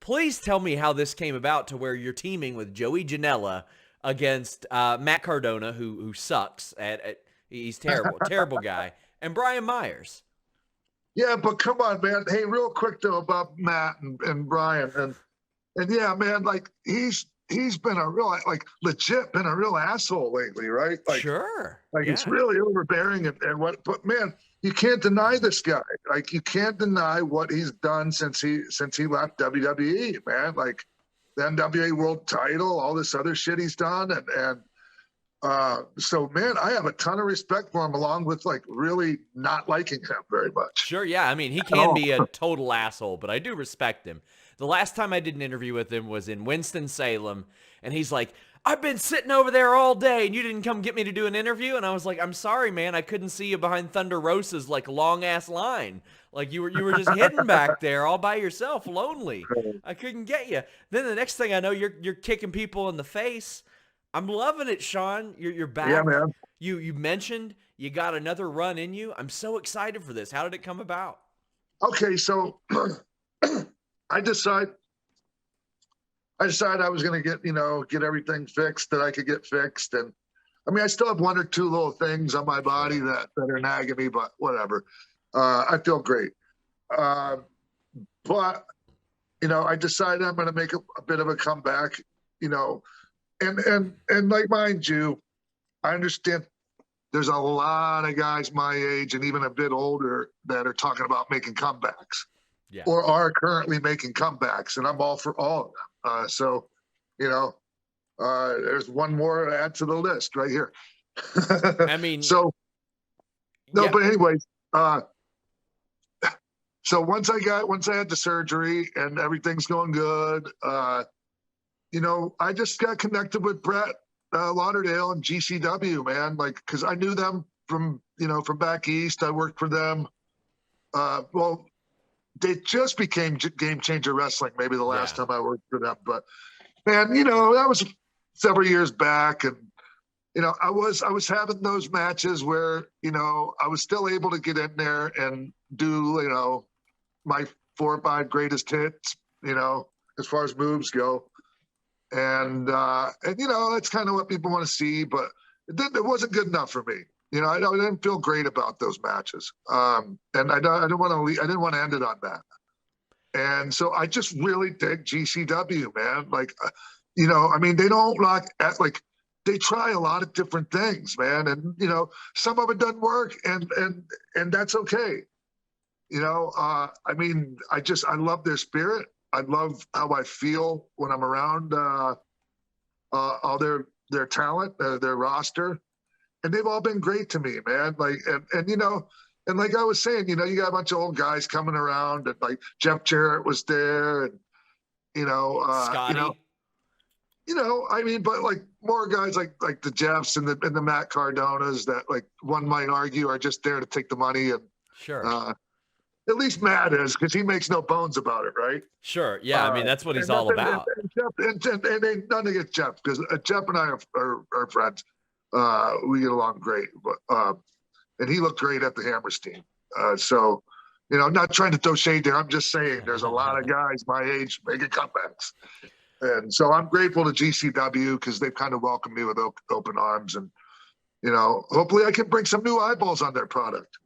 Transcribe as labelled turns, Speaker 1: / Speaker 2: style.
Speaker 1: please tell me how this came about to where you're teaming with Joey Janela against Matt Cardona, who sucks he's terrible, terrible guy, and Brian Myers.
Speaker 2: Yeah, but come on, man. Hey, real quick though about Matt and Brian and yeah, man, like he's been a real like legit been a real asshole lately, right?
Speaker 1: Sure.
Speaker 2: Like it's
Speaker 1: Yeah.
Speaker 2: really overbearing and what but man, you can't deny this guy. Like you can't deny what he's done since he left WWE, man. Like the NWA world title, all this other shit he's done and so man, I have a ton of respect for him along with like really not liking him very much
Speaker 1: Sure, yeah. I mean, he
Speaker 2: at
Speaker 1: can
Speaker 2: all.
Speaker 1: be a total asshole, but I do respect him. The last time I did an interview with him was in Winston-Salem, and he's like, I've been sitting over there all day, and you didn't come get me to do an interview? And I was like, I'm sorry, man. I couldn't see you behind Thunder Rosa's, like, long-ass line. Like, you were just hidden back there all by yourself, lonely. I couldn't get you. Then the next thing I know, you're kicking people in the face. I'm loving it, Sean. You're
Speaker 2: Yeah,
Speaker 1: back.
Speaker 2: man.
Speaker 1: You mentioned you got another run in you. I'm so excited for this. How did it come about?
Speaker 2: Okay, so I decide I decided I was going to get everything fixed that I could get fixed, and I mean I still have one or two little things on my body
Speaker 1: Sure.
Speaker 2: that are nagging me, but whatever. I feel great, uh, but I decided I'm going to make a bit of a comeback. You know, and like mind you, I understand there's a lot of guys my age and even a bit older that are talking about making comebacks
Speaker 1: Yeah.
Speaker 2: or are currently making comebacks, and I'm all for all of them. So, there's one more to add to the list right here.
Speaker 1: I mean,
Speaker 2: So, no,
Speaker 1: yeah.
Speaker 2: but anyways, so once I had the surgery and everything's going good, I just got connected with Brett Lauderdale and GCW, man, like because I knew them from back east. I worked for them. Well, they just became Game Changer Wrestling maybe the last
Speaker 1: Yeah.
Speaker 2: time I worked for them, but man, that was several years back, and I was having those matches where I was still able to get in there and do my 4 or 5 greatest hits, as far as moves go, and that's kind of what people want to see, but it wasn't good enough for me. I didn't feel great about those matches, and I didn't want to. I didn't want to end it on that. And so I just really dig GCW, man. Like, I mean, they don't like they try a lot of different things, man, and some of it doesn't work, and that's okay. I mean, I love their spirit. I love how I feel when I'm around all their talent, their roster, and they've all been great to me, man. Like, and like I was saying, you got a bunch of old guys coming around, and like Jeff Jarrett was there, and
Speaker 1: Scotty.
Speaker 2: I mean, but like more guys like the Jeffs and the Matt Cardonas that like one might argue are just there to take the money, and
Speaker 1: Sure.
Speaker 2: at least Matt is because he makes no bones about it, right?
Speaker 1: Sure. Yeah. I mean, that's what he's
Speaker 2: And
Speaker 1: all
Speaker 2: nothing, and,
Speaker 1: about.
Speaker 2: and Jeff, and ain't nothing against Jeff because Jeff and I are friends. We get along great, but and he looked great at the Hammerstein. So, I'm not trying to throw shade there. I'm just saying there's a lot of guys my age making comebacks. And so I'm grateful to GCW because they've kind of welcomed me with open arms. And, hopefully I can bring some new eyeballs on their product.